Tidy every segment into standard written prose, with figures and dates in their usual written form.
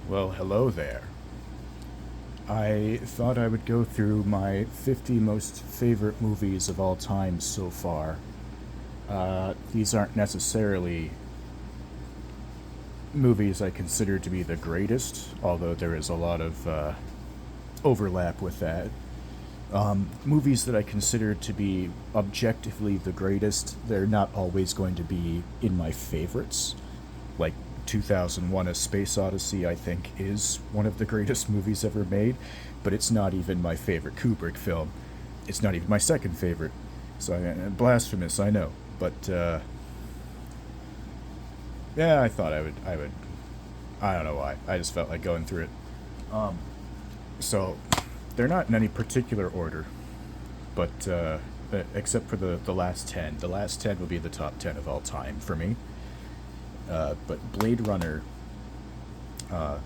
Well, hello there. I thought I would go through my 50 most favorite movies of all time so far. These aren't necessarily movies I consider to be the greatest, although there is a lot of overlap with that. Movies that I consider to be objectively the greatest, they're not always going to be in my favorites. Like 2001 A Space Odyssey, I think, is one of the greatest movies ever made, but it's not even my favorite Kubrick film. It's not even my second favorite. So, blasphemous, I know. But, yeah, I thought I don't know why. I just felt like going through it. So, they're not in any particular order, but, except for the last 10. The last 10 will be the top 10 of all time for me. But Blade Runner, uh,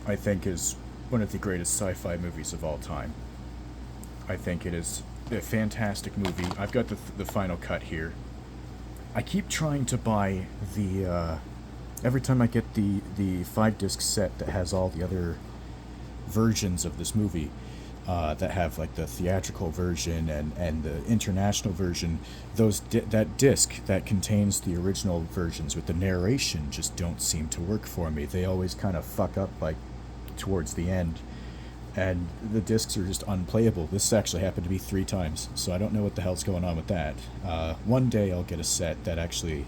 I think, is one of the greatest sci-fi movies of all time. I think it is a fantastic movie. I've got the final cut here. I keep trying to buy every time I get the 5 disc set that has all the other versions of this movie, that have like the theatrical version and the international version. That disc that contains the original versions with the narration just don't seem to work for me. They always kind of fuck up like towards the end, and the discs are just unplayable. This actually happened to me 3 times, so I don't know what the hell's going on with that. One day I'll get a set that actually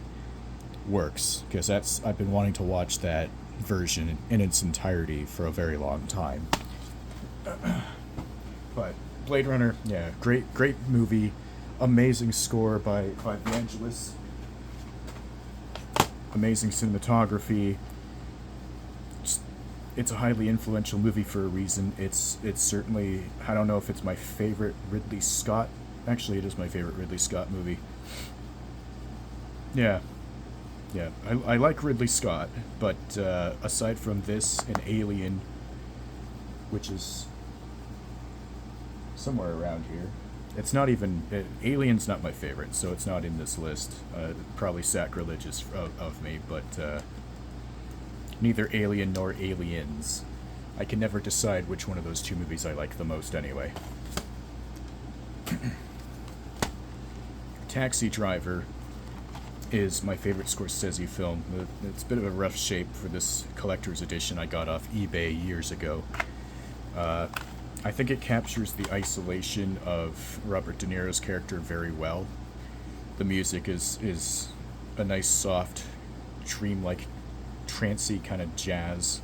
works, because that's I've been wanting to watch that version in its entirety for a very long time. But Blade Runner, yeah, great movie, amazing score by Vangelis, amazing cinematography. It's a highly influential movie for a reason. It's certainly, I don't know if it's my favorite Ridley Scott. Actually, it is my favorite Ridley Scott movie. Yeah, yeah, I like Ridley Scott, but aside from this and Alien, which is somewhere around here. It's not even Alien's not my favorite, so it's not in this list. Probably sacrilegious of me, but neither Alien nor Aliens. I can never decide which one of those two movies I like the most. Anyway, Taxi Driver is my favorite Scorsese film. It's a bit of a rough shape for this collector's edition I got off eBay years ago. I think it captures the isolation of Robert De Niro's character very well. The music is a nice, soft, dreamlike, trancy kind of jazz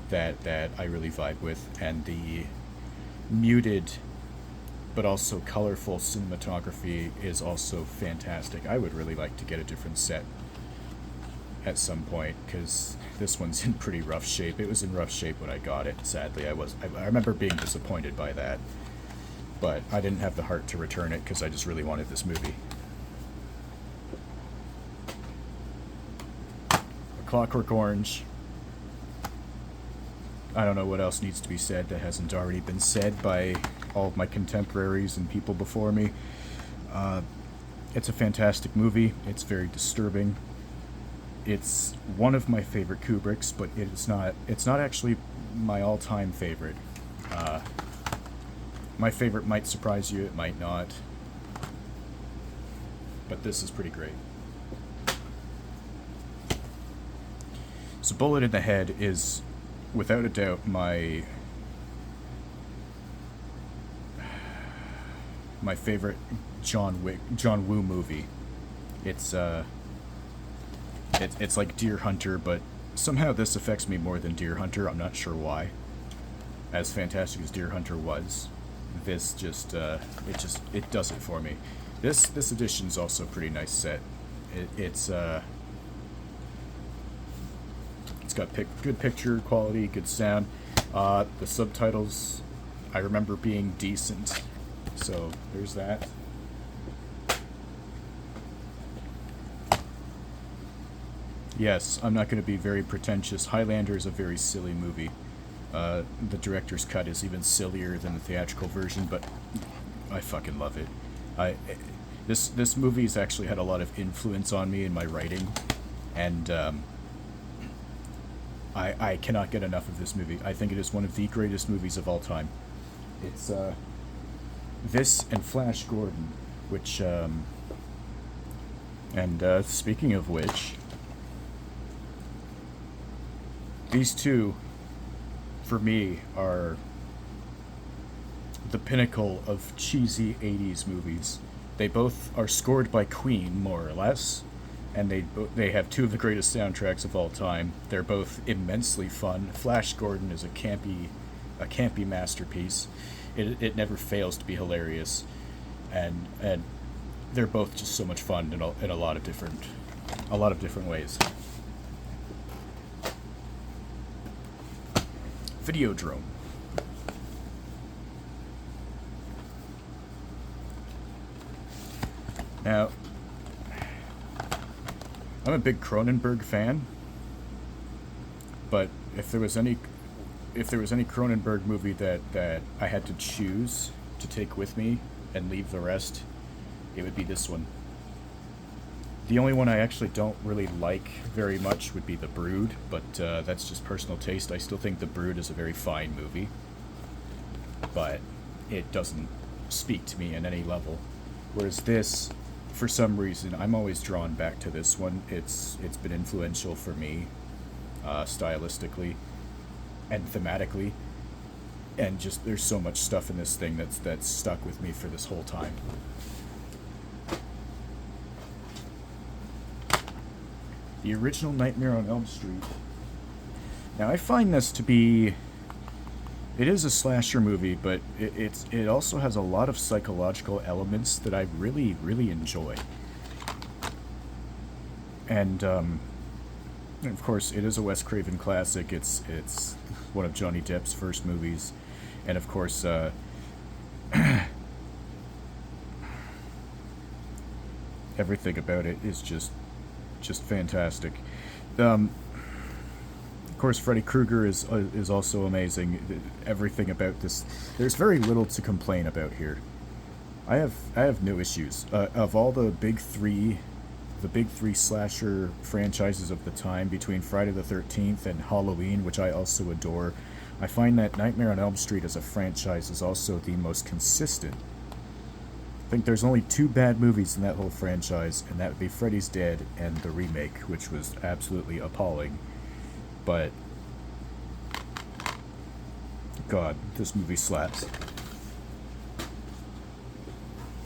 that I really vibe with, and the muted but also colorful cinematography is also fantastic. I would really like to get a different set at some point, because this one's in pretty rough shape. It was in rough shape when I got it. Sadly, I remember being disappointed by that, but I didn't have the heart to return it because I just really wanted this movie. A Clockwork Orange. I don't know what else needs to be said that hasn't already been said by all of my contemporaries and people before me. It's a fantastic movie. It's very disturbing. It's one of my favorite Kubricks, but it's not. It's not actually my all-time favorite. My favorite might surprise you. It might not. But this is pretty great. So, Bullet in the Head is, without a doubt, my favorite John Woo movie. It's it's like Deer Hunter, but somehow this affects me more than Deer Hunter. I'm not sure why. As fantastic as Deer Hunter was, this it does it for me. This edition's also a pretty nice set. It's got good picture quality, good sound. The subtitles, I remember being decent. So there's that. Yes, I'm not going to be very pretentious. Highlander is a very silly movie. The director's cut is even sillier than the theatrical version, but I fucking love it. This movie's actually had a lot of influence on me in my writing, and I cannot get enough of this movie. I think it is one of the greatest movies of all time. It's this and Flash Gordon, which and speaking of which, these two, for me, are the pinnacle of cheesy 80s movies. They both are scored by Queen, more or less, and they have two of the greatest soundtracks of all time. They're both immensely fun. Flash Gordon is a campy masterpiece. It never fails to be hilarious, and they're both just so much fun in a lot of different ways. Videodrome. Now, I'm a big Cronenberg fan, but if there was any Cronenberg movie that I had to choose to take with me and leave the rest, it would be this one. The only one I actually don't really like very much would be The Brood, but that's just personal taste. I still think The Brood is a very fine movie, but it doesn't speak to me in any level. Whereas this, for some reason, I'm always drawn back to this one. It's been influential for me, stylistically and thematically, and just there's so much stuff in this thing that's stuck with me for this whole time. The original Nightmare on Elm Street. Now, I find this to be... It is a slasher movie, but it also has a lot of psychological elements that I really, really enjoy. And of course, it is a Wes Craven classic. It's one of Johnny Depp's first movies. And of course, everything about it is just fantastic. Of course, Freddy Krueger is also amazing. Everything about this, there's very little to complain about here. I have no issues. Of all the big three slasher franchises of the time, between Friday the 13th and Halloween, which I also adore, I find that Nightmare on Elm Street as a franchise is also the most consistent. I think there's only two bad movies in that whole franchise, and that would be Freddy's Dead and the remake, which was absolutely appalling. But God, this movie slaps.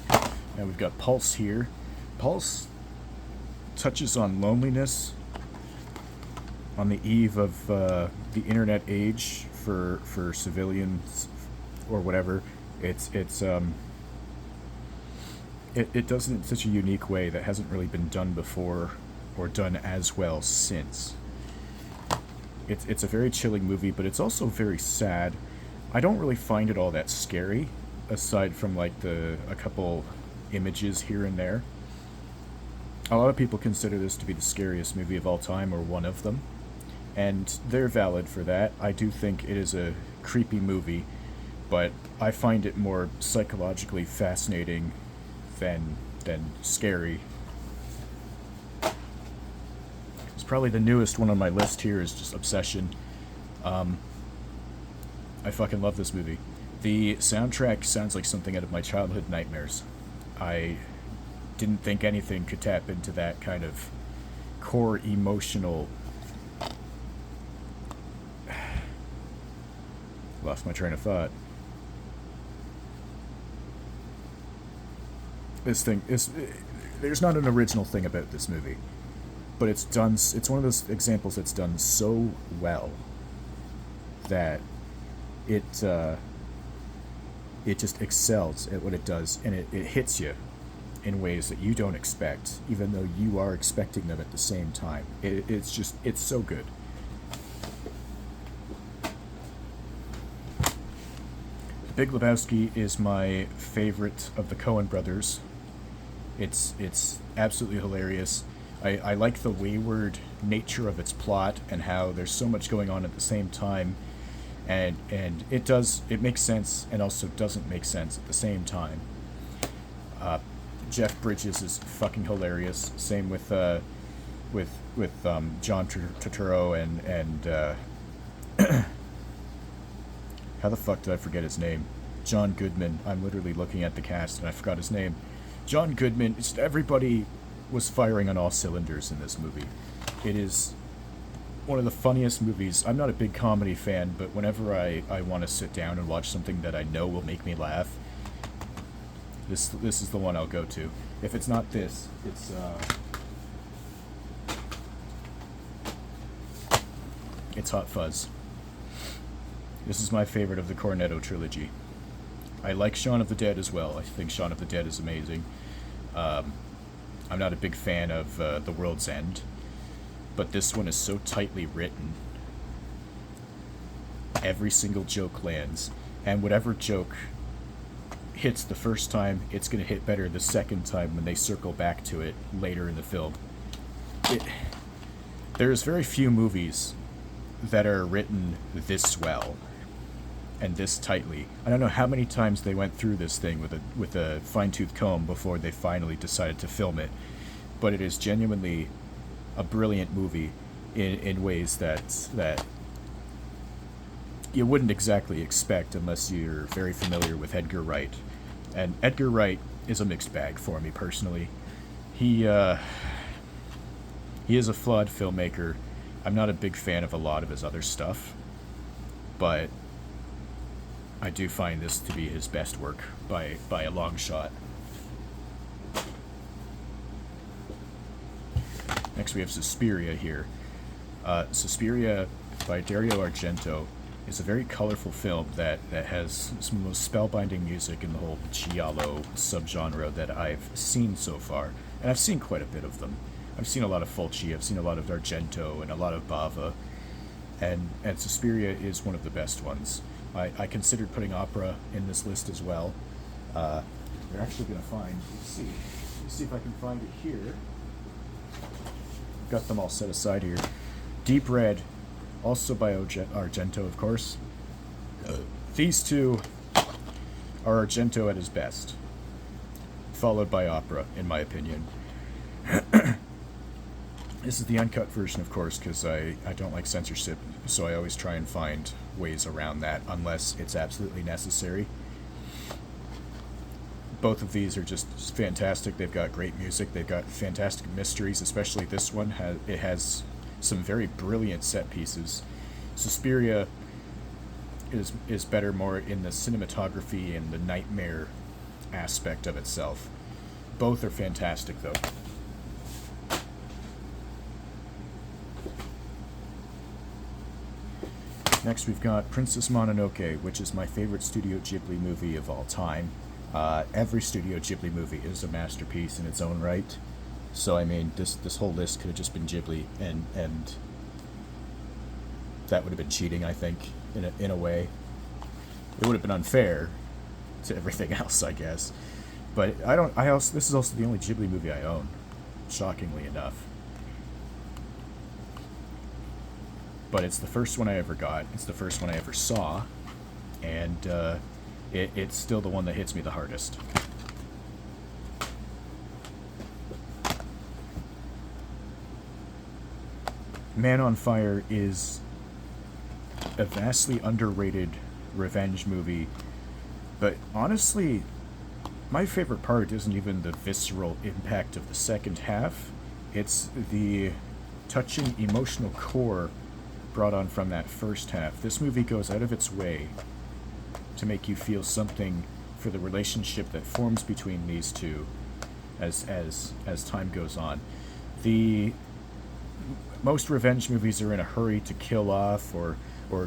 Now we've got Pulse here. Pulse touches on loneliness on the eve of the internet age for civilians or whatever. It does it in such a unique way that hasn't really been done before or done as well since. It's a very chilling movie, but it's also very sad. I don't really find it all that scary, aside from like a couple images here and there. A lot of people consider this to be the scariest movie of all time, or one of them, and they're valid for that. I do think it is a creepy movie, but I find it more psychologically fascinating than scary. It's probably the newest one on my list here is just Obsession. I fucking love this movie. The soundtrack sounds like something out of my childhood nightmares. I didn't think anything could tap into that kind of core emotional... Lost my train of thought. This thing is... There's not an original thing about this movie, but it's one of those examples that's done so well that it just excels at what it does, and it hits you in ways that you don't expect, even though you are expecting them at the same time. It's so good. The Big Lebowski is my favorite of the Coen brothers. It's absolutely hilarious. I like the wayward nature of its plot and how there's so much going on at the same time, and it makes sense and also doesn't make sense at the same time. Jeff Bridges is fucking hilarious. Same with with John Turturro and how the fuck did I forget his name? John Goodman. I'm literally looking at the cast and I forgot his name. John Goodman. Just everybody was firing on all cylinders in this movie. It is one of the funniest movies. I'm not a big comedy fan, but whenever I want to sit down and watch something that I know will make me laugh, this is the one I'll go to. If it's not this, it's Hot Fuzz. This is my favorite of the Cornetto trilogy. I like Shaun of the Dead as well. I think Shaun of the Dead is amazing. I'm not a big fan of The World's End, but this one is so tightly written. Every single joke lands, and whatever joke hits the first time, it's going to hit better the second time when they circle back to it later in the film. There's very few movies that are written this well and this tightly. I don't know how many times they went through this thing with a fine-tooth comb before they finally decided to film it, but it is genuinely a brilliant movie in ways that you wouldn't exactly expect unless you're very familiar with Edgar Wright. And Edgar Wright is a mixed bag for me personally. He is a flawed filmmaker. I'm not a big fan of a lot of his other stuff, but I do find this to be his best work by a long shot. Next we have Suspiria here. Suspiria by Dario Argento is a very colorful film that has some of the most spellbinding music in the whole giallo subgenre that I've seen so far. And I've seen quite a bit of them. I've seen a lot of Fulci, I've seen a lot of Argento, and a lot of Bava. And Suspiria is one of the best ones. I considered putting opera in this list as well. You're actually going to find, let's see if I can find it here. Got them all set aside here. Deep Red, also by Argento, of course. These two are Argento at his best, followed by opera, in my opinion. This is the uncut version, of course, because I don't like censorship, so I always try and find ways around that, unless it's absolutely necessary. Both of these are just fantastic. They've got great music. They've got fantastic mysteries, especially this one. It has some very brilliant set pieces. Suspiria is better more in the cinematography and the nightmare aspect of itself. Both are fantastic, though. Next we've got Princess Mononoke, which is my favorite Studio Ghibli movie of all time. Every Studio Ghibli movie is a masterpiece in its own right. So I mean, this whole list could have just been Ghibli, and that would have been cheating, I think, in a way. It would have been unfair to everything else, I guess. But this is also the only Ghibli movie I own, shockingly enough. But it's the first one I ever got. It's the first one I ever saw, and it's still the one that hits me the hardest. Man on Fire is a vastly underrated revenge movie, but honestly, my favorite part isn't even the visceral impact of the second half. It's the touching emotional core brought on from that first half. This movie goes out of its way to make you feel something for the relationship that forms between these two as time goes on. Most revenge movies are in a hurry to kill off or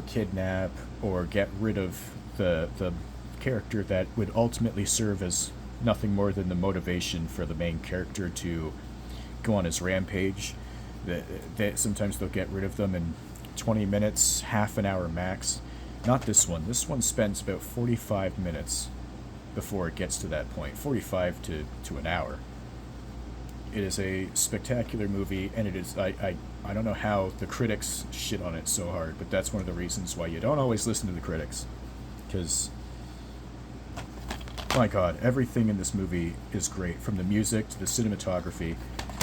kidnap or get rid of the character that would ultimately serve as nothing more than the motivation for the main character to go on his rampage. Sometimes they'll get rid of them in 20 minutes, half an hour max. Not this one. This one spends about 45 minutes before it gets to that point. 45 to an hour. It is a spectacular movie, and it is I don't know how the critics shit on it so hard, but that's one of the reasons why you don't always listen to the critics. Because, my God, everything in this movie is great, from the music to the cinematography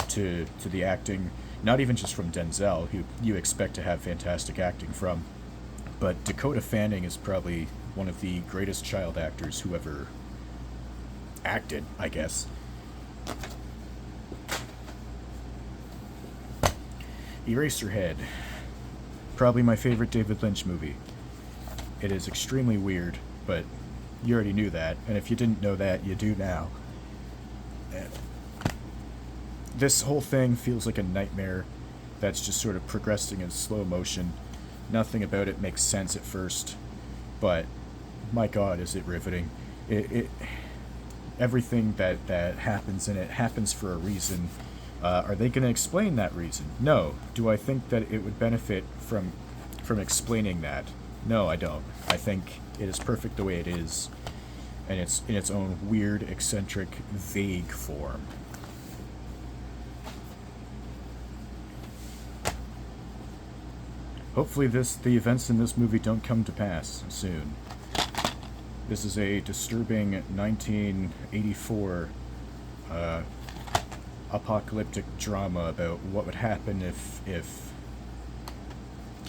to the acting. Not even just from Denzel, who you expect to have fantastic acting from, but Dakota Fanning is probably one of the greatest child actors who ever acted, I guess. Eraserhead. Probably my favorite David Lynch movie. It is extremely weird, but you already knew that, and if you didn't know that, you do now. This whole thing feels like a nightmare that's just sort of progressing in slow motion. Nothing about it makes sense at first, but my god, is it riveting. Everything that happens in it happens for a reason. Are they going to explain that reason? No. Do I think that it would benefit from explaining that? No, I don't. I think it is perfect the way it is, and it's in its own weird, eccentric, vague form. Hopefully the events in this movie don't come to pass soon. This is a disturbing 1984 apocalyptic drama about what would happen if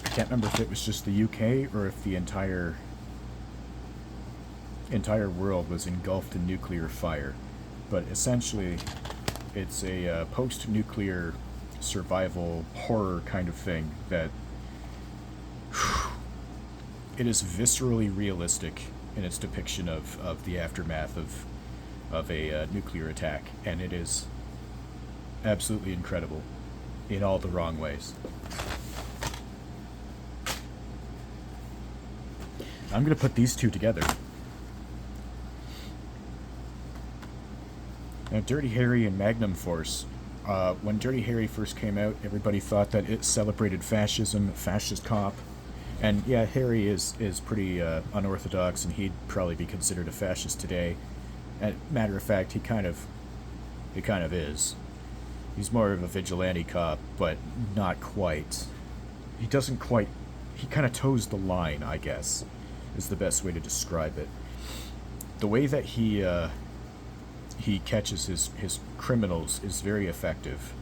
I can't remember if it was just the UK or if the entire world was engulfed in nuclear fire. But essentially, it's a post-nuclear survival horror kind of thing that it is viscerally realistic in its depiction of the aftermath of a nuclear attack, and it is absolutely incredible in all the wrong ways. I'm going to put these two together. Now, Dirty Harry and Magnum Force. When Dirty Harry first came out, everybody thought that it celebrated fascism, fascist cop. And yeah, Harry is pretty unorthodox, and he'd probably be considered a fascist today. And matter of fact, he kind of is. He's more of a vigilante cop, but not quite. He kind of toes the line, I guess, is the best way to describe it. The way that he catches his criminals is very effective,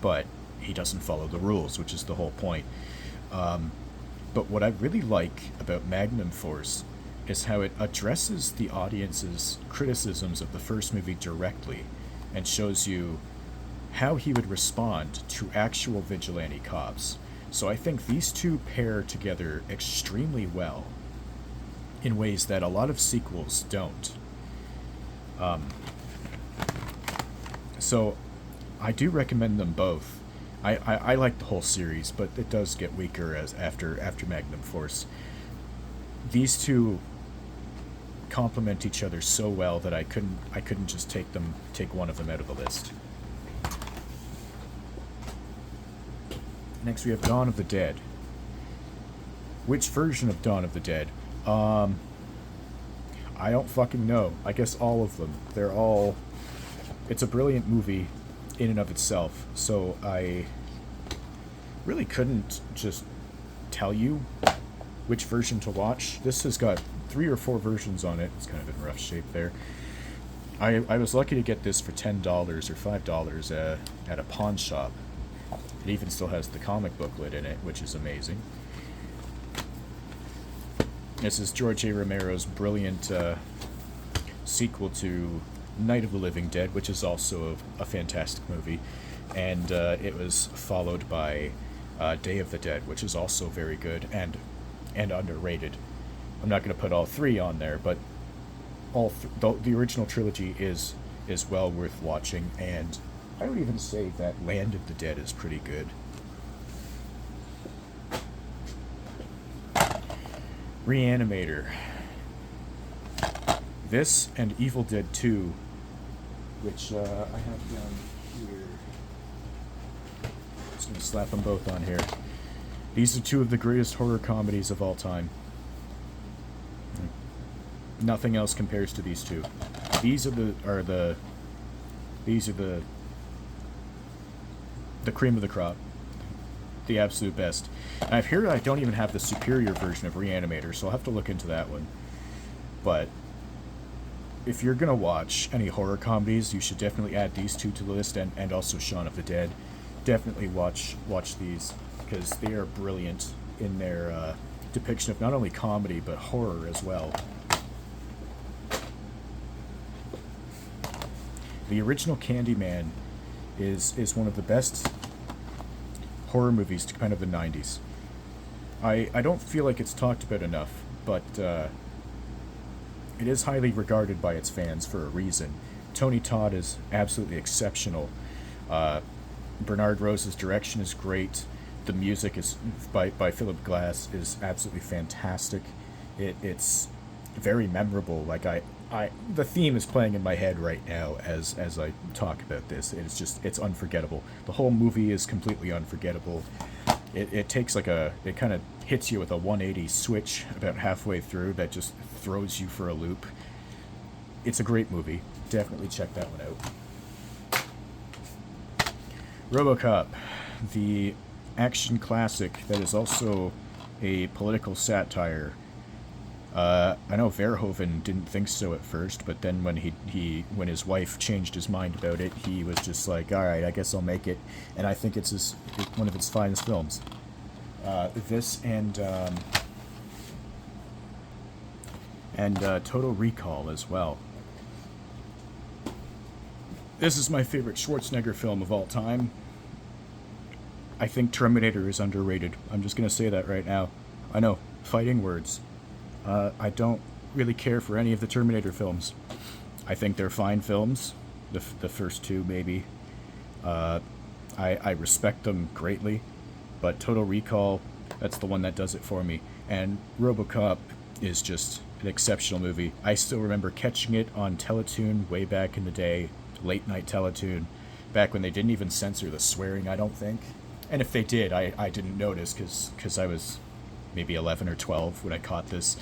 but he doesn't follow the rules, which is the whole point. But what I really like about Magnum Force is how it addresses the audience's criticisms of the first movie directly and shows you how he would respond to actual vigilante cops. So I think these two pair together extremely well in ways that a lot of sequels don't. So I do recommend them both. I like the whole series, but it does get weaker after Magnum Force. These two complement each other so well that I couldn't just take one of them out of the list. Next we have Dawn of the Dead. Which version of Dawn of the Dead? I don't fucking know. I guess all of them. It's a brilliant movie in and of itself, so I really couldn't just tell you which version to watch. This has got 3 or 4 versions on it. It's kind of in rough shape there. I was lucky to get this for $10 or $5 at a pawn shop. It even still has the comic booklet in it, which is amazing. This is George A. Romero's brilliant sequel to Night of the Living Dead, which is also a fantastic movie, and it was followed by Day of the Dead, which is also very good and underrated. I'm not going to put all 3 on there, but the original trilogy is well worth watching, and I would even say that Land of the Dead is pretty good. Reanimator. This and Evil Dead 2, which I have down here. Just going to slap them both on here. These are 2 of the greatest horror comedies of all time. Nothing else compares to these 2. These are the cream of the crop. The absolute best. And I've heard I don't even have the superior version of Reanimator, so I'll have to look into that one. But if you're going to watch any horror comedies, you should definitely add these 2 to the list, and also Shaun of the Dead. definitely watch these because they are brilliant in their depiction of not only comedy but horror as well. The original Candyman is one of the best horror movies to kind of the 90s. I don't feel like it's talked about enough, but it is highly regarded by its fans for a reason. Tony Todd is absolutely exceptional. Bernard Rose's direction is great. The music is by Philip Glass is absolutely fantastic. It's very memorable. Like the theme is playing in my head right now as I talk about this. It's unforgettable. The whole movie is completely unforgettable. It takes it kind of hits you with a 180 switch about halfway through that just throws you for a loop. It's a great movie. Definitely check that one out. RoboCop, the action classic that is also a political satire. I know Verhoeven didn't think so at first, but then when when his wife changed his mind about it, he was just like, all right, I guess I'll make it. And I think it's one of its finest films. This and Total Recall as well. This is my favorite Schwarzenegger film of all time. I think Terminator is underrated. I'm just going to say that right now. I know, fighting words. I don't really care for any of the Terminator films. I think they're fine films. The first two, maybe. I respect them greatly. But Total Recall, that's the one that does it for me. And RoboCop is just an exceptional movie. I still remember catching it on Teletoon way back in the day. Late night Teletoon. Back when they didn't even censor the swearing, I don't think. And if they did, I didn't notice because I was maybe 11 or 12 when I caught this.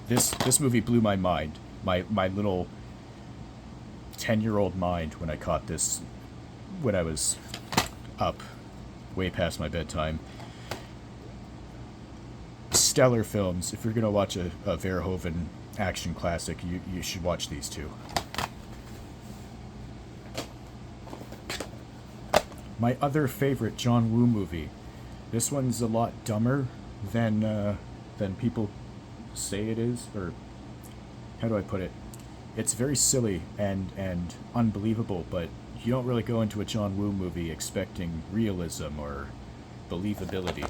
This movie blew my mind. My little 10-year-old mind when I caught this when I was up way past my bedtime. Stellar films. If you're going to watch a Verhoeven action classic, you should watch these two. My other favorite John Woo movie. This one's a lot dumber than people say it is, or how do I put it? It's very silly and unbelievable, but you don't really go into a John Woo movie expecting realism or believability.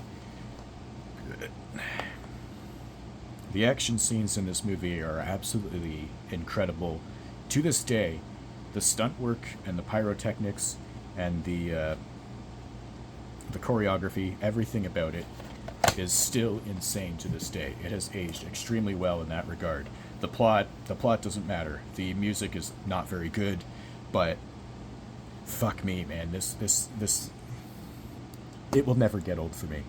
The action scenes in this movie are absolutely incredible. To this day, the stunt work and the pyrotechnics and the choreography, everything about it is still insane to this day. It has aged extremely well in that regard. The plot doesn't matter. The music is not very good, but fuck me, man. This it will never get old for me.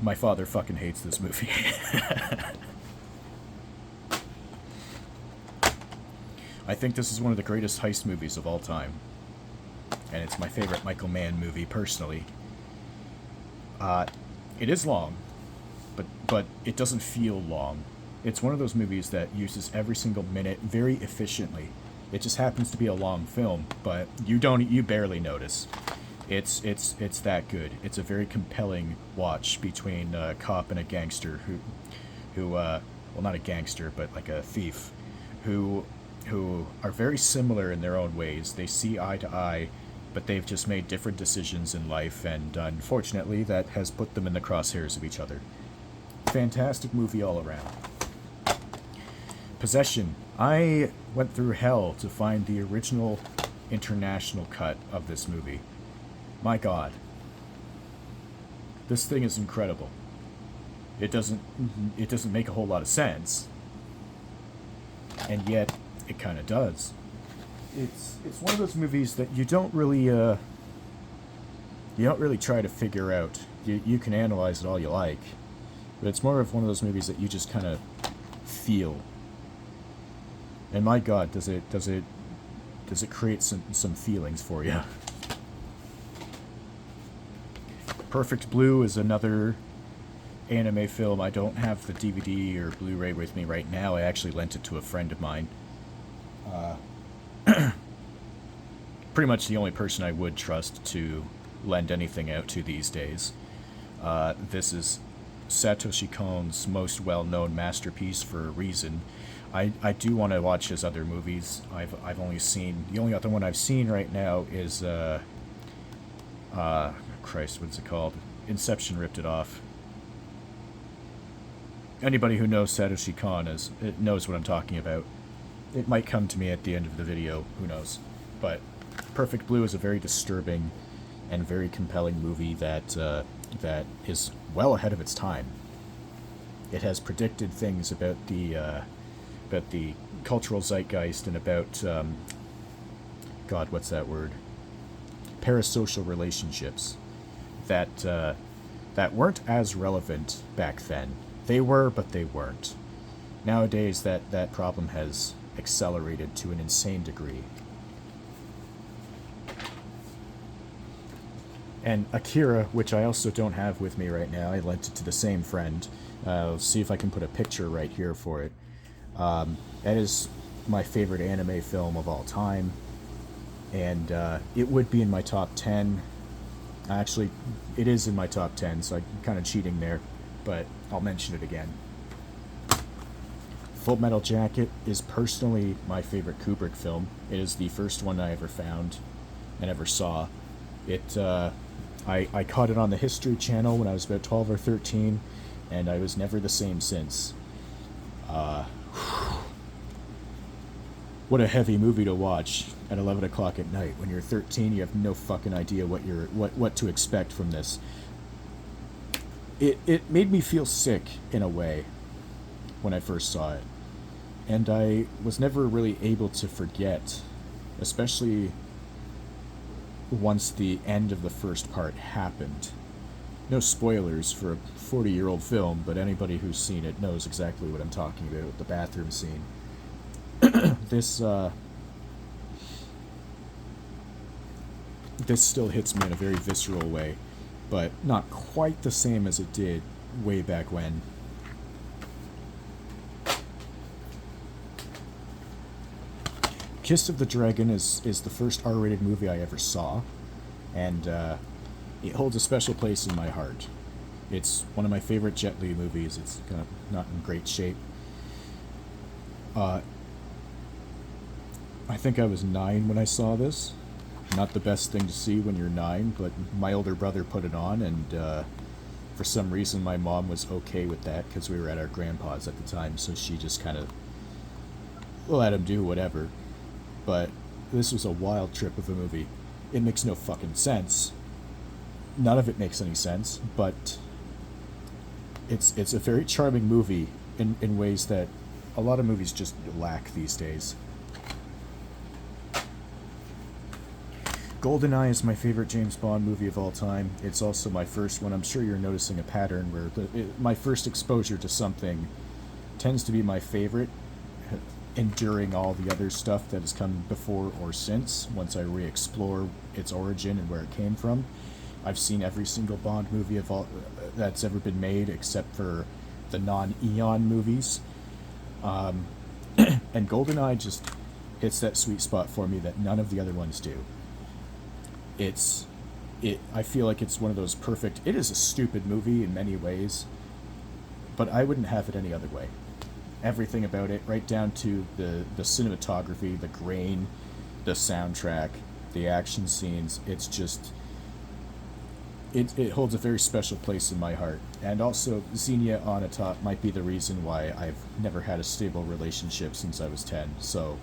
My father fucking hates this movie. I think this is one of the greatest heist movies of all time. And it's my favorite Michael Mann movie, personally. It is long, but it doesn't feel long. It's one of those movies that uses every single minute very efficiently. It just happens to be a long film, but you barely notice. It's that good. It's a very compelling watch between a cop and a gangster who well, not a gangster, but like a thief, who are very similar in their own ways. They see eye to eye, but they've just made different decisions in life, and unfortunately that has put them in the crosshairs of each other. Fantastic movie all around. Possession. I went through hell to find the original international cut of this movie. My God. This thing is incredible. It doesn't make a whole lot of sense, and yet it kind of does. It's one of those movies that you don't really try to figure out. You can analyze it all you like, but it's more of one of those movies that you just kind of feel. And my God, does it create some feelings for you? Perfect Blue is another anime film. I don't have the DVD or Blu-ray with me right now. I actually lent it to a friend of mine. pretty much the only person I would trust to lend anything out to these days. This is Satoshi Kon's most well-known masterpiece for a reason. I do want to watch his other movies. I've only seen, the only other one I've seen right now is Christ, what's it called? Inception ripped it off. Anybody who knows Satoshi Kon knows what I'm talking about. It might come to me at the end of the video, who knows. But Perfect Blue is a very disturbing and very compelling movie that is well ahead of its time. It has predicted things about the cultural zeitgeist and about God, what's that word? Parasocial relationships that weren't as relevant back then. They were, but they weren't. Nowadays, that problem has accelerated to an insane degree. And Akira, which I also don't have with me right now, I lent it to the same friend. I'll see if I can put a picture right here for it. That is my favorite anime film of all time. And it would be in my top 10. Actually, it is in my top 10, so I'm kind of cheating there, but I'll mention it again. Full Metal Jacket is personally my favorite Kubrick film. It is the first one I ever found and ever saw. I caught it on the History Channel when I was about 12 or 13, and I was never the same since. What a heavy movie to watch at 11 o'clock at night. When you're 13, you have no fucking idea what to expect from this. It made me feel sick in a way when I first saw it. And I was never really able to forget, especially once the end of the first part happened. No spoilers for a 40-year-old film, but anybody who's seen it knows exactly what I'm talking about with the bathroom scene. This still hits me in a very visceral way, but not quite the same as it did way back when. Kiss of the Dragon is the first R-rated movie I ever saw, and it holds a special place in my heart. It's one of my favorite Jet Li movies. It's kind of not in great shape. I think I was 9 when I saw this. Not the best thing to see when you're 9, but my older brother put it on, and for some reason my mom was okay with that because we were at our grandpa's at the time, so she just kind of let him do whatever. But this was a wild trip of a movie. It makes no fucking sense. None of it makes any sense, but it's a very charming movie in ways that a lot of movies just lack these days. GoldenEye is my favorite James Bond movie of all time. It's also my first one. I'm sure you're noticing a pattern where my first exposure to something tends to be my favorite, enduring all the other stuff that has come before or since, once I re-explore its origin and where it came from. I've seen every single Bond movie of all that's ever been made, except for the non-Eon movies. And GoldenEye just hits that sweet spot for me that none of the other ones do. I feel like it's one of those perfect... It is a stupid movie in many ways, but I wouldn't have it any other way. Everything about it, right down to the cinematography, the grain, the soundtrack, the action scenes, it's just... It holds a very special place in my heart. And also, Xenia Onatopp might be the reason why I've never had a stable relationship since I was 10, so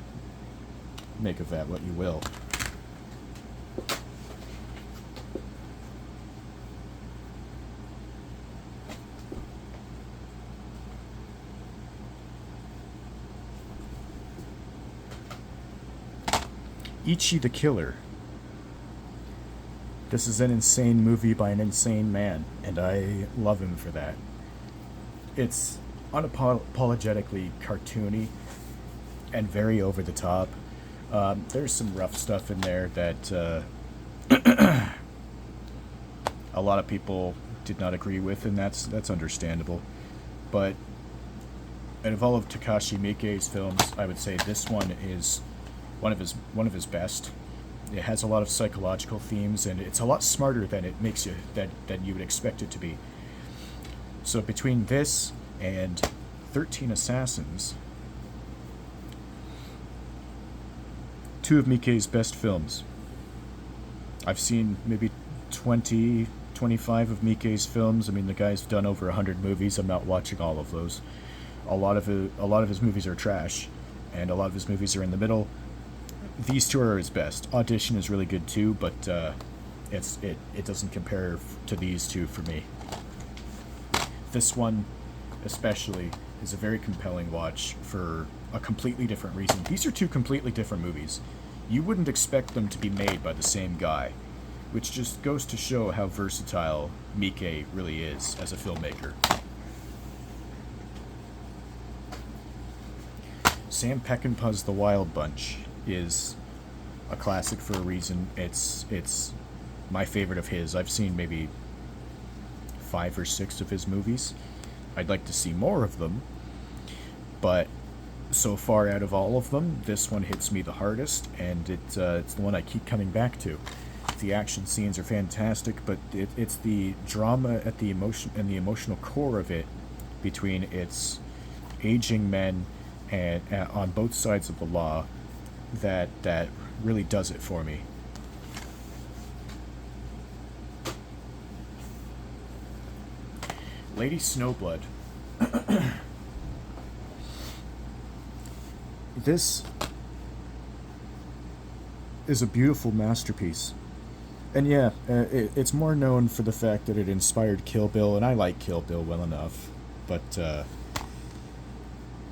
make of that what you will. Ichi the Killer. This is an insane movie by an insane man, and I love him for that. It's unapologetically cartoony and very over the top. There's some rough stuff in there that a lot of people did not agree with, and that's understandable. But out of all of Takashi Miike's films, I would say this one is one of his best. It has a lot of psychological themes, and it's a lot smarter than it makes you than you would expect it to be. So between this and 13 Assassins, two of Miike's best films. I've seen maybe 20, 25 of Miike's films. I mean, the guy's done over 100 movies. I'm not watching all of those. A lot of his movies are trash, and a lot of his movies are in the middle. These two are his best. Audition is really good too, but it doesn't compare to these two for me. This one, especially, is a very compelling watch for a completely different reason. These are two completely different movies. You wouldn't expect them to be made by the same guy, which just goes to show how versatile Miike really is as a filmmaker. Sam Peckinpah's The Wild Bunch is a classic for a reason. It's my favorite of his. I've seen maybe 5 or 6 of his movies. I'd like to see more of them, but so far out of all of them, this one hits me the hardest, and it's the one I keep coming back to. The action scenes are fantastic, but it's the drama at the emotion and the emotional core of it, between its aging men and on both sides of the law, that really does it for me. Lady Snowblood. This is a beautiful masterpiece. And yeah, it's more known for the fact that it inspired Kill Bill, and I like Kill Bill well enough, but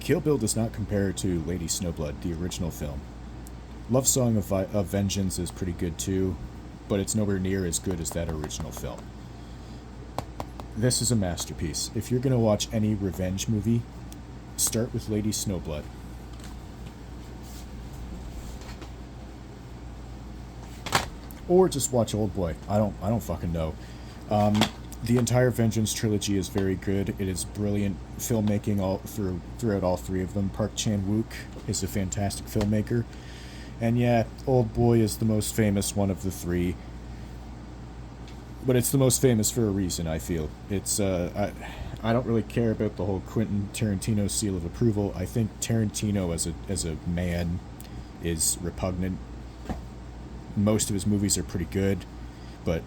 Kill Bill does not compare to Lady Snowblood, the original film. Love Song of Vengeance is pretty good too, but it's nowhere near as good as that original film. This is a masterpiece. If you're going to watch any revenge movie, start with Lady Snowblood. Or just watch Old Boy. I don't fucking know. The entire Vengeance trilogy is very good. It is brilliant filmmaking throughout all three of them. Park Chan-wook is a fantastic filmmaker. And yeah, Old Boy is the most famous one of the three. But it's the most famous for a reason, I feel. It's I don't really care about the whole Quentin Tarantino seal of approval. I think Tarantino as a man is repugnant. Most of his movies are pretty good, but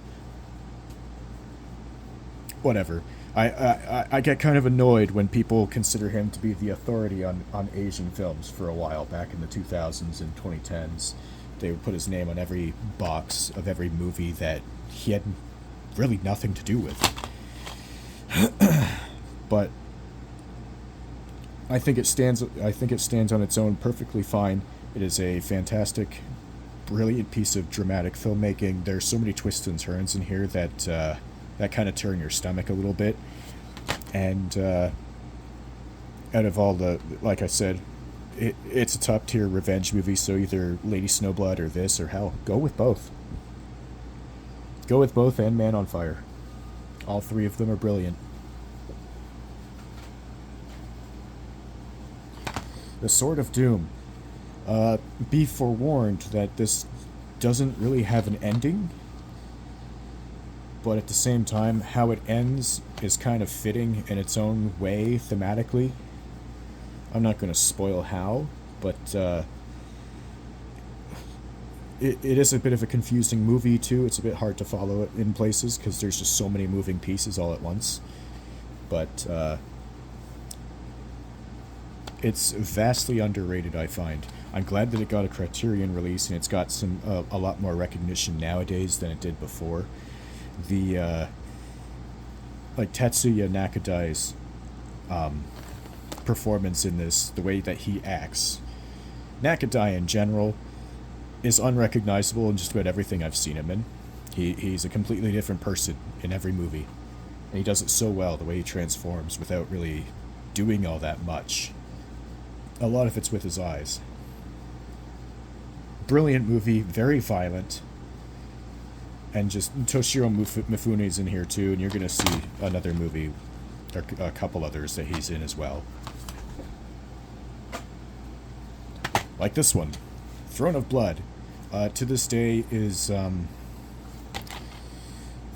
whatever. I get kind of annoyed when people consider him to be the authority on Asian films for a while, back in the 2000s and 2010s. They would put his name on every box of every movie that he had really nothing to do with. But I think it stands on its own perfectly fine. It is a fantastic, brilliant piece of dramatic filmmaking. There's so many twists and turns in here that kind of turn your stomach a little bit. And out of all the, like I said, it's a top tier revenge movie, so either Lady Snowblood or this, or hell, go with both. Go with both and Man on Fire. All three of them are brilliant. The Sword of Doom. Be forewarned that this doesn't really have an ending, but at the same time, how it ends is kind of fitting in its own way thematically. I'm not going to spoil how, but it is a bit of a confusing movie too. It's a bit hard to follow it in places because there's just so many moving pieces all at once. But it's vastly underrated, I find. I'm glad that it got a Criterion release, and it's got some a lot more recognition nowadays than it did before. The like Tetsuya Nakadai's performance in this, the way that he acts. Nakadai in general is unrecognizable in just about everything I've seen him in. He's a completely different person in every movie. And he does it so well, the way he transforms without really doing all that much. A lot of it's with his eyes. Brilliant movie, very violent. And just Toshiro Mifune's in here too, and you're going to see another movie, or a couple others that he's in as well. Like this one, Throne of Blood. To this day is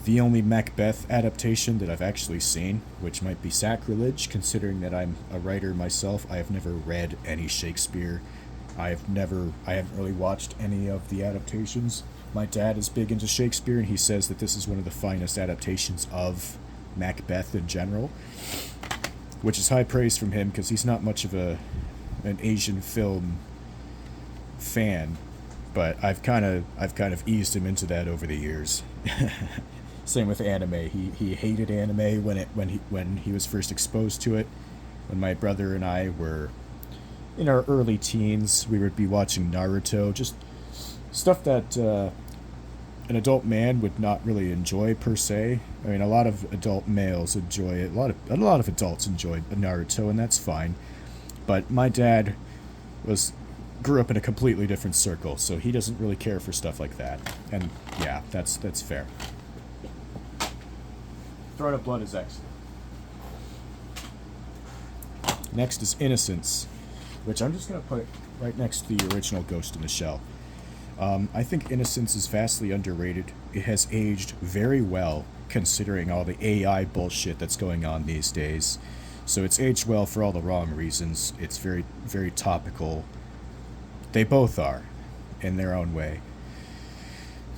the only Macbeth adaptation that I've actually seen, which might be sacrilege considering that I'm a writer myself. I have never read any Shakespeare. I haven't really watched any of the adaptations. My dad is big into Shakespeare, and he says that this is one of the finest adaptations of Macbeth in general, which is high praise from him because he's not much of an Asian film fan, but I've kind of eased him into that over the years. Same with anime. He hated anime when he was first exposed to it. When my brother and I were in our early teens, we would be watching Naruto, just stuff that an adult man would not really enjoy per se. I mean, a lot of adult males enjoy it. A lot of adults enjoy Naruto, and that's fine. But my dad grew up in a completely different circle, so he doesn't really care for stuff like that. And yeah, that's fair. Throwing up blood is excellent. Next is Innocence, which I'm just going to put right next to the original Ghost in the Shell. I think Innocence is vastly underrated. It has aged very well, considering all the AI bullshit that's going on these days. So it's aged well for all the wrong reasons. It's very, very topical. They both are, in their own way.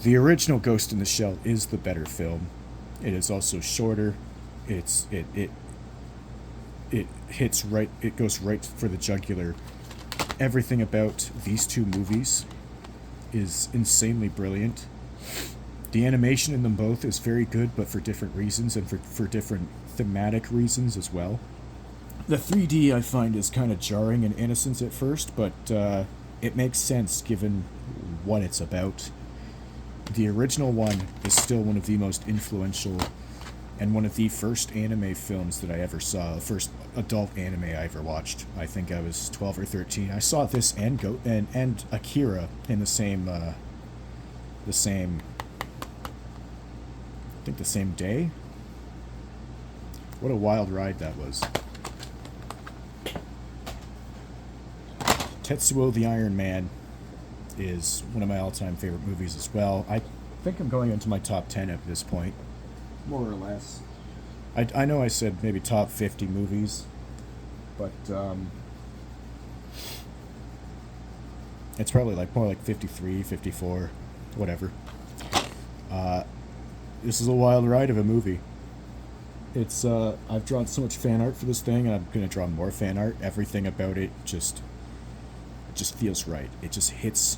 The original Ghost in the Shell is the better film. It is also shorter. It hits right. It goes right for the jugular. Everything about these two movies is insanely brilliant. The animation in them both is very good, but for different reasons and for different thematic reasons as well. The 3D I find is kind of jarring in Innocence at first, but it makes sense given what it's about. The original one is still one of the most influential and one of the first anime films that I ever saw, the first adult anime I ever watched. I think I was 12 or 13. I saw this and Akira in the same day. What a wild ride that was. Tetsuo the Iron Man is one of my all-time favorite movies as well. I think I'm going into my top 10 at this point, more or less. I know I said maybe top 50 movies, but it's probably more like 53, 54, whatever. This is a wild ride of a movie. It's I've drawn so much fan art for this thing, and I'm gonna draw more fan art. Everything about it just feels right. It just hits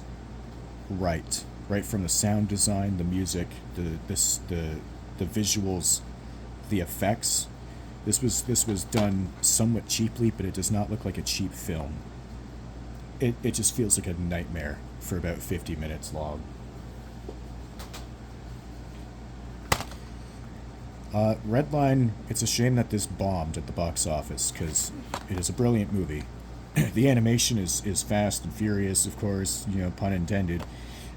right from the sound design, the music, the visuals, the effects. This was done somewhat cheaply, but it does not look like a cheap film. It just feels like a nightmare for about 50 minutes long. Redline, it's a shame that this bombed at the box office, because it is a brilliant movie. The animation is fast and furious, of course, pun intended.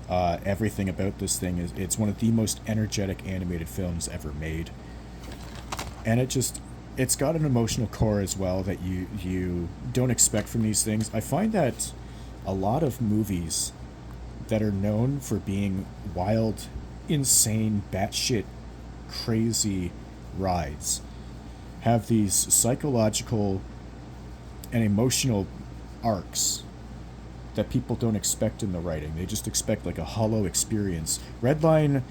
Everything about this thing it's one of the most energetic animated films ever made. And it's got an emotional core as well that you don't expect from these things. I find that a lot of movies that are known for being wild, insane, batshit, crazy rides have these psychological and emotional arcs that people don't expect in the writing. They just expect like a hollow experience. Redline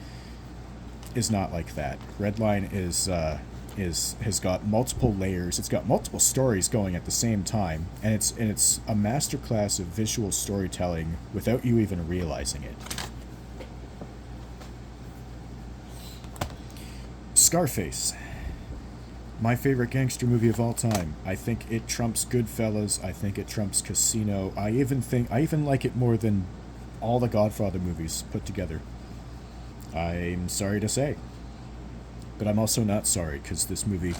is not like that. Redline has got multiple layers. It's got multiple stories going at the same time, and it's a masterclass of visual storytelling without you even realizing it. Scarface. My favorite gangster movie of all time. I think it trumps Goodfellas. I think it trumps Casino. I even like it more than all the Godfather movies put together. I'm sorry to say. But I'm also not sorry, because this movie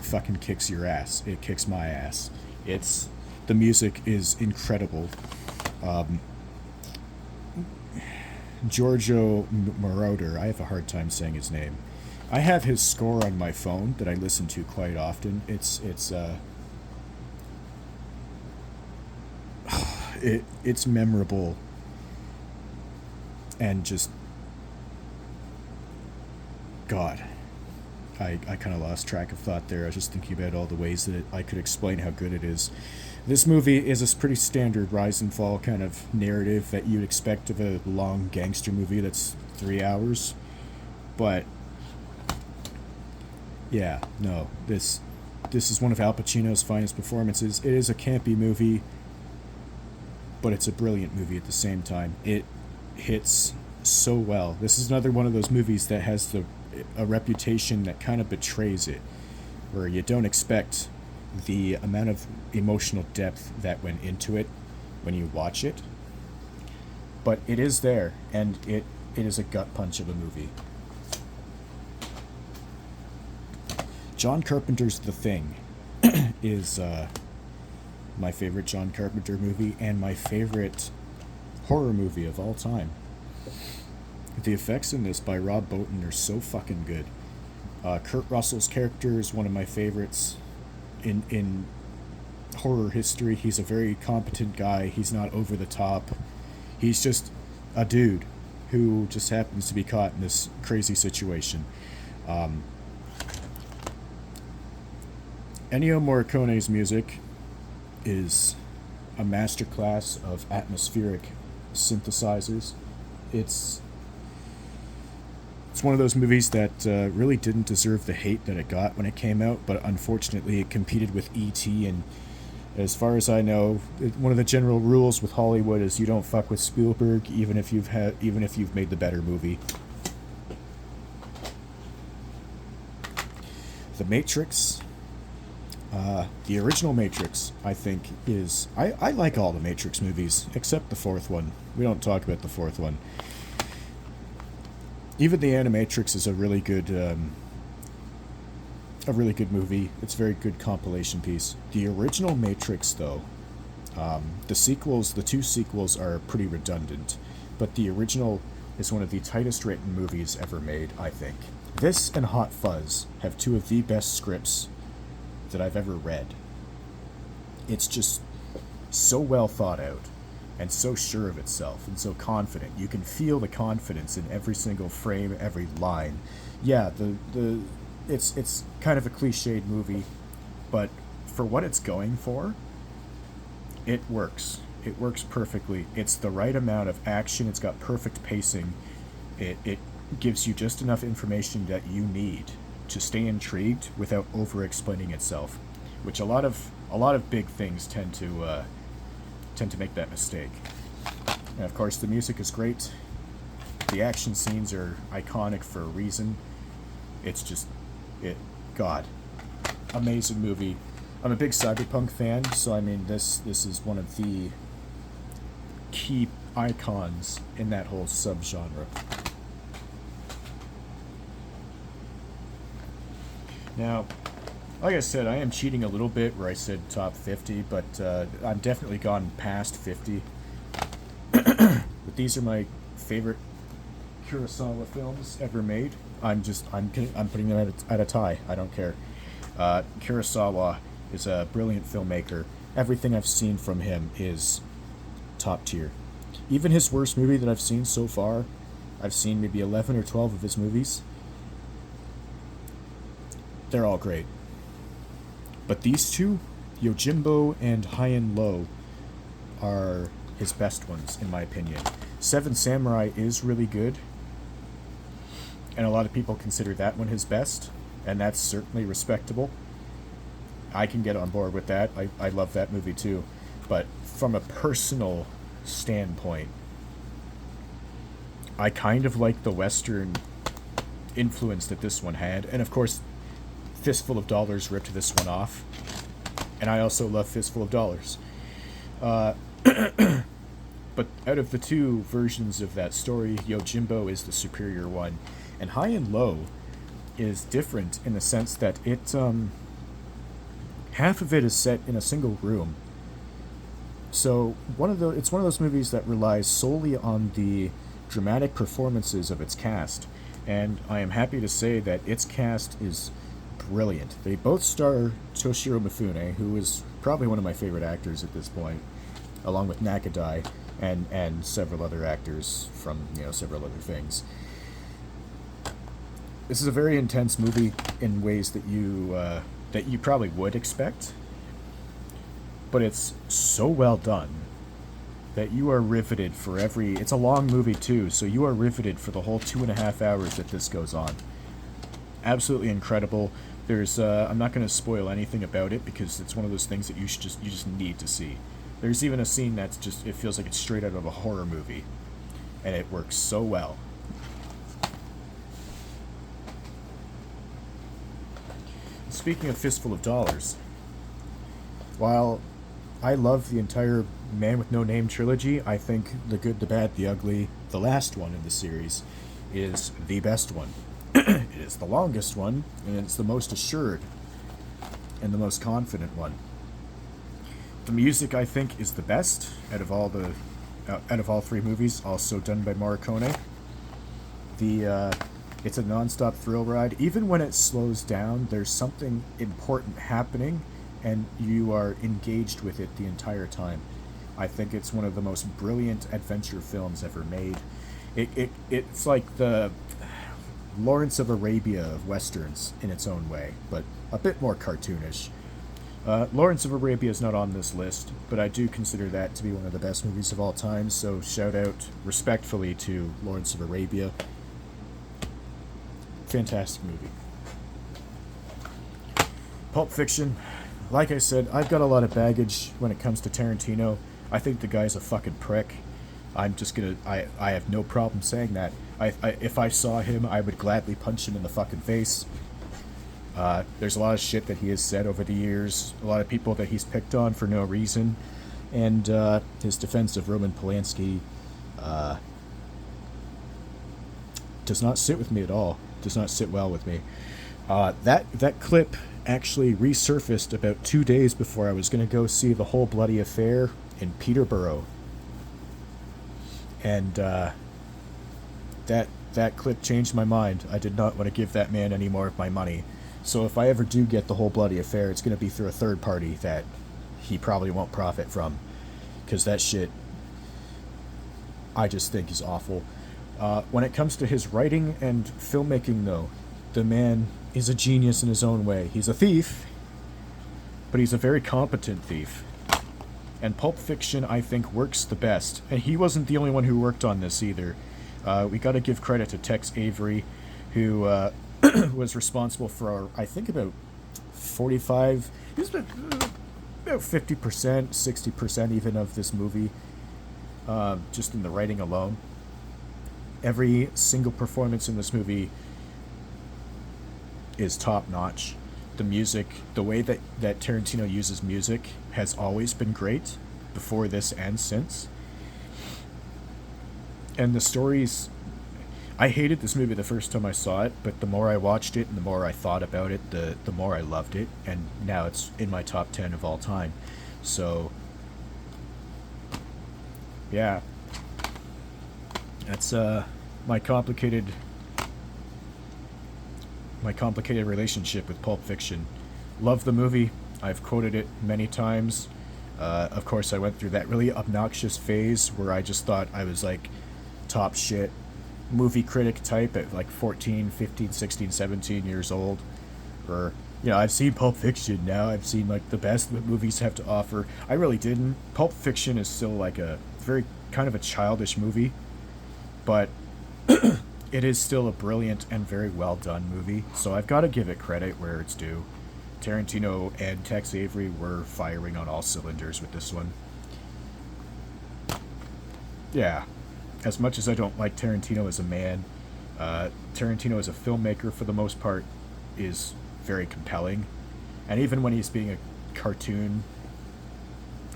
fucking kicks your ass. It kicks my ass. The music is incredible. Giorgio Moroder, I have a hard time saying his name. I have his score on my phone that I listen to quite often. It's memorable and just, God, I kind of lost track of thought there. I was just thinking about all the ways that I could explain how good it is. This movie is a pretty standard rise and fall kind of narrative that you'd expect of a long gangster movie that's 3 hours. But yeah, no, this is one of Al Pacino's finest performances. It is a campy movie, but it's a brilliant movie at the same time. It hits so well. This is another one of those movies that has a reputation that kind of betrays it, where you don't expect the amount of emotional depth that went into it when you watch it. But it is there, and it is a gut punch of a movie. John Carpenter's The Thing is my favorite John Carpenter movie and my favorite horror movie of all time. The effects in this by Rob Bottin are so fucking good. Kurt Russell's character is one of my favorites in horror history. He's a very competent guy. He's not over the top. He's just a dude who just happens to be caught in this crazy situation. Ennio Morricone's music is a masterclass of atmospheric synthesizers. It's one of those movies that really didn't deserve the hate that it got when it came out, but unfortunately it competed with E.T., and as far as I know, one of the general rules with Hollywood is you don't fuck with Spielberg, even if you've made the better movie. The Matrix, the original Matrix, I think is... I like all the Matrix movies, except the fourth one. We don't talk about the fourth one. Even the Animatrix is a really good movie. It's a very good compilation piece. The original Matrix, though, the two sequels are pretty redundant, but the original is one of the tightest written movies ever made, I think. This and Hot Fuzz have two of the best scripts that I've ever read. It's just so well thought out, and so sure of itself, and so confident. You can feel the confidence in every single frame, every line. Yeah, it's kind of a cliched movie, but for what it's going for, it works. It works perfectly. It's the right amount of action. It's got perfect pacing. It gives you just enough information that you need to stay intrigued without over-explaining itself, which a lot of big things tend to make that mistake. And of course, the music is great. The action scenes are iconic for a reason. It's just, God, amazing movie. I'm a big cyberpunk fan, so I mean, this is one of the key icons in that whole subgenre. Now, like I said, I am cheating a little bit where I said top 50, but I've definitely gone past 50. But these are my favorite Kurosawa films ever made. I'm putting them at a tie. I don't care. Kurosawa is a brilliant filmmaker. Everything I've seen from him is top tier. Even his worst movie that I've seen so far, I've seen maybe 11 or 12 of his movies. They're all great. But these two, Yojimbo and High and Low, are his best ones, in my opinion. Seven Samurai is really good, and a lot of people consider that one his best, and that's certainly respectable. I can get on board with that. I love that movie too. But from a personal standpoint, I kind of like the Western influence that this one had, and of course, Fistful of Dollars ripped this one off, and I also love Fistful of Dollars. But out of the two versions of that story, Yojimbo is the superior one, and High and Low is different in the sense that half of it is set in a single room. So it's one of those movies that relies solely on the dramatic performances of its cast, and I am happy to say that its cast is brilliant. They both star Toshiro Mifune, who is probably one of my favorite actors at this point, along with Nakadai. and several other actors from several other things. This is a very intense movie in ways that you probably would expect, but it's so well done that you are riveted for every. It's a long movie too, so you are riveted for the whole 2.5 hours that this goes on. Absolutely incredible. There's I'm not going to spoil anything about it because it's one of those things that you just need to see. There's even a scene that's just, it feels like it's straight out of a horror movie, and it works so well. Speaking of Fistful of Dollars, while I love the entire Man with No Name trilogy, I think The Good, the Bad, the Ugly, the last one in the series, is the best one. It is the longest one, and it's the most assured and the most confident one. The music, I think, is the best out of all three movies, also done by Morricone. It's a non-stop thrill ride. Even when it slows down, there's something important happening, and you are engaged with it the entire time. I think it's one of the most brilliant adventure films ever made. It's like the Lawrence of Arabia of Westerns in its own way, but a bit more cartoonish. Lawrence of Arabia is not on this list, but I do consider that to be one of the best movies of all time, so shout out respectfully to Lawrence of Arabia. Fantastic movie. Pulp Fiction. Like I said, I've got a lot of baggage when it comes to Tarantino. I think the guy's a fucking prick. I have no problem saying that. If I saw him, I would gladly punch him in the fucking face. There's a lot of shit that he has said over the years, a lot of people that he's picked on for no reason, and his defense of Roman Polanski does not sit with me at all. Does not sit well with me. That clip actually resurfaced about 2 days before I was going to go see The Whole Bloody Affair in Peterborough, and that clip changed my mind. I did not want to give that man any more of my money. So if I ever do get The Whole Bloody Affair, it's going to be through a third party that he probably won't profit from, because that shit I just think is awful. When it comes to his writing and filmmaking, though, the man is a genius in his own way. He's a thief, but he's a very competent thief. And Pulp Fiction, I think, works the best. And he wasn't the only one who worked on this either. We got to give credit to Tex Avery, who was responsible for, I think, about 45, about 50%, 60% even of this movie, just in the writing alone. Every single performance in this movie is top-notch. The music, the way that Tarantino uses music has always been great, before this and since. And the stories, I hated this movie the first time I saw it, but the more I watched it and the more I thought about it, the more I loved it, and now it's in my top 10 of all time. So, yeah. That's my complicated relationship with Pulp Fiction. Love the movie. I've quoted it many times. Of course, I went through that really obnoxious phase where I just thought I was like top shit movie critic type at like 14, 15, 16, 17 years old. Or, I've seen Pulp Fiction now. I've seen like the best that movies have to offer. I really didn't. Pulp Fiction is still like a very kind of a childish movie, but it is still a brilliant and very well done movie, so I've got to give it credit where it's due. Tarantino and Tex Avery were firing on all cylinders with this one. Yeah, as much as I don't like Tarantino as a man, Tarantino as a filmmaker, for the most part, is very compelling. And even when he's being a cartoon,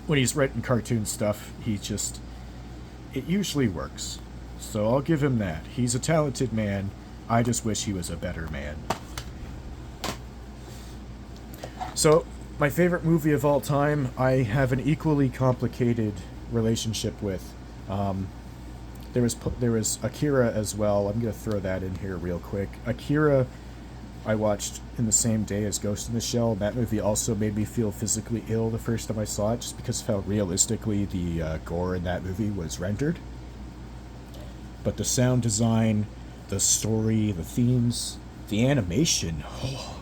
when he's written cartoon stuff, it usually works. So I'll give him that. He's a talented man. I just wish he was a better man. So, my favorite movie of all time, I have an equally complicated relationship with. There was Akira as well. I'm going to throw that in here real quick. Akira I watched in the same day as Ghost in the Shell. That movie also made me feel physically ill the first time I saw it, just because of how realistically the gore in that movie was rendered. But the sound design, the story, the themes, the animation, oh,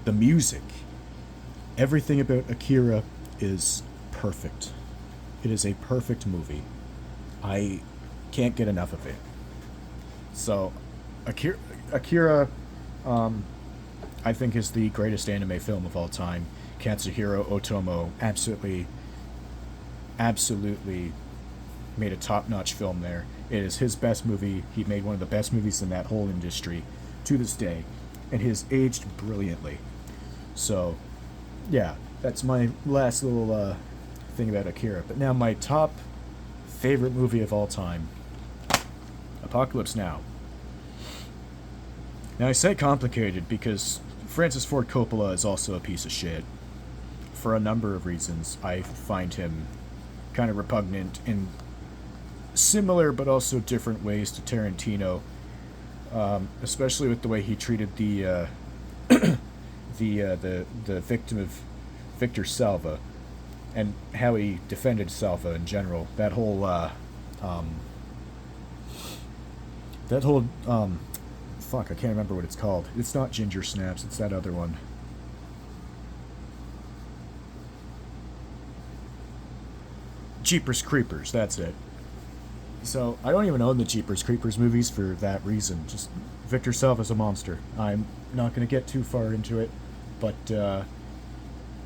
the music, everything about Akira is perfect. It is a perfect movie. I can't get enough of it. So, Akira, I think is the greatest anime film of all time. Katsuhiro Otomo absolutely made a top-notch film there. It is his best movie. He made one of the best movies in that whole industry to this day, and he has aged brilliantly. So, yeah, that's my last little thing about Akira. But now my top favorite movie of all time, Apocalypse Now. Now I say complicated because Francis Ford Coppola is also a piece of shit. For a number of reasons, I find him kind of repugnant in similar but also different ways to Tarantino, especially with the way he treated the victim of Victor Salva, and how he defended Salva in general. Fuck, I can't remember what it's called. It's not Ginger Snaps, it's that other one. Jeepers Creepers, that's it. So, I don't even own the Jeepers Creepers movies for that reason. Just, Victor Salva's a monster. I'm not going to get too far into it, but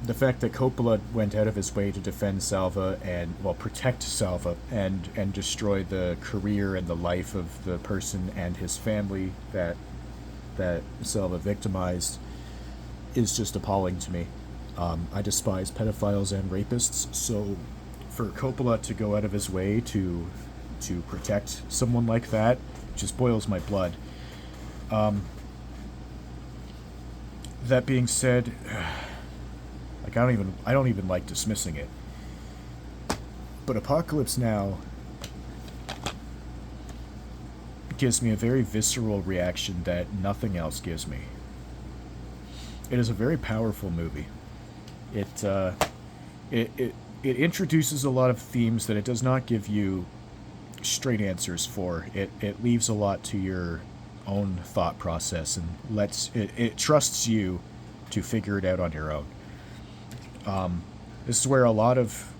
the fact that Coppola went out of his way to defend Salva and, well, protect Salva and destroy the career and the life of the person and his family that Salva victimized is just appalling to me. I despise pedophiles and rapists, so for Coppola to go out of his way to protect someone like that just boils my blood. That being said, like I don't even like dismissing it. But Apocalypse Now gives me a very visceral reaction that nothing else gives me. It is a very powerful movie. It introduces a lot of themes that it does not give you straight answers for. It leaves a lot to your own thought process and it trusts you to figure it out on your own. This is where a lot of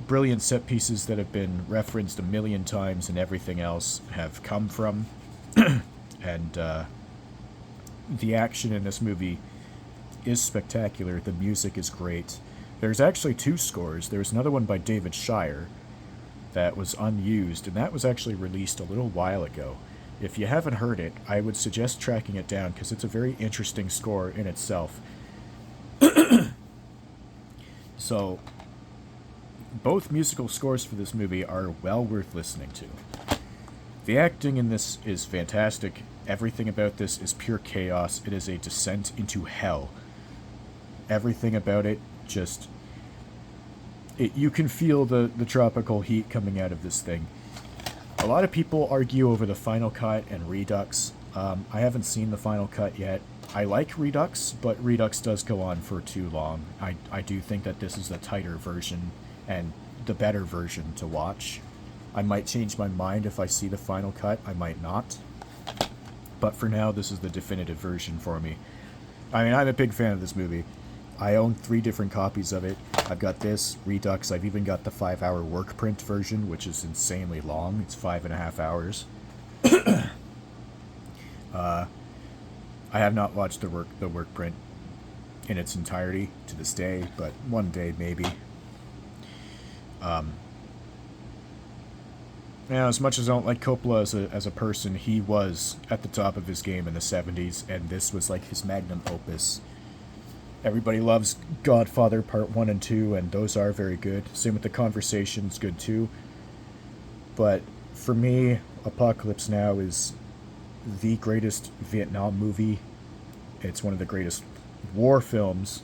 brilliant set pieces that have been referenced a million times and everything else have come from. And the action in this movie is spectacular. The music is great. There's actually 2 scores. There's another one by David Shire that was unused, and that was actually released a little while ago. If you haven't heard it, I would suggest tracking it down because it's a very interesting score in itself. So, both musical scores for this movie are well worth listening to. The acting in this is fantastic. Everything about this is pure chaos. It is a descent into hell. Everything about it just... you can feel the tropical heat coming out of this thing. A lot of people argue over the final cut and Redux. I haven't seen the final cut yet. I like Redux, but Redux does go on for too long. I do think that this is the tighter version and the better version to watch. I might change my mind if I see the final cut. I might not. But for now, this is the definitive version for me. I mean, I'm a big fan of this movie. I own 3 different copies of it. I've got this, Redux. I've even got the 5-hour work print version, which is insanely long. It's 5.5 hours. I have not watched the work print in its entirety to this day, but one day maybe. As much as I don't like Coppola as a person, he was at the top of his game in the 70s, and this was like his magnum opus. Everybody loves Godfather Part 1 and 2, and those are very good. Same with The Conversation's good too. But for me, Apocalypse Now is the greatest Vietnam movie. It's one of the greatest war films.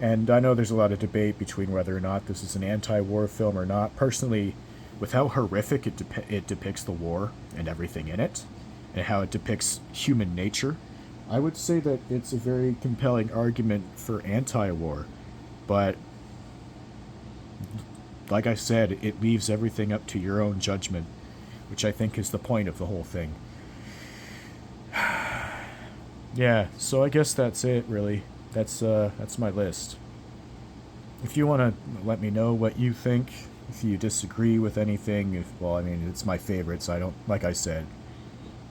And I know there's a lot of debate between whether or not this is an anti-war film or not. Personally, with how horrific it depicts the war and everything in it, and how it depicts human nature, I would say that it's a very compelling argument for anti-war, but like I said, it leaves everything up to your own judgment, which I think is the point of the whole thing. Yeah, so I guess that's it, really. That's my list. If you want to let me know what you think, if you disagree with anything, well, I mean, it's my favorites. I don't, like I said,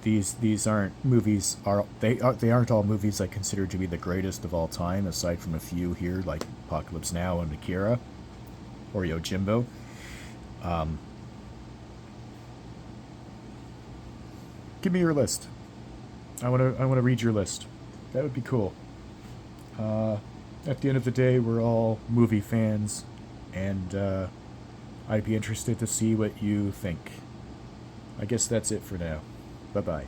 these aren't movies they aren't all movies I consider to be the greatest of all time, aside from a few here like Apocalypse Now and Akira or Yojimbo. Um, Give me your list. I want to read your list. That would be cool. Uh, at the end of the day, we're all movie fans, and I'd be interested to see what you think. I guess that's it for now. Bye bye.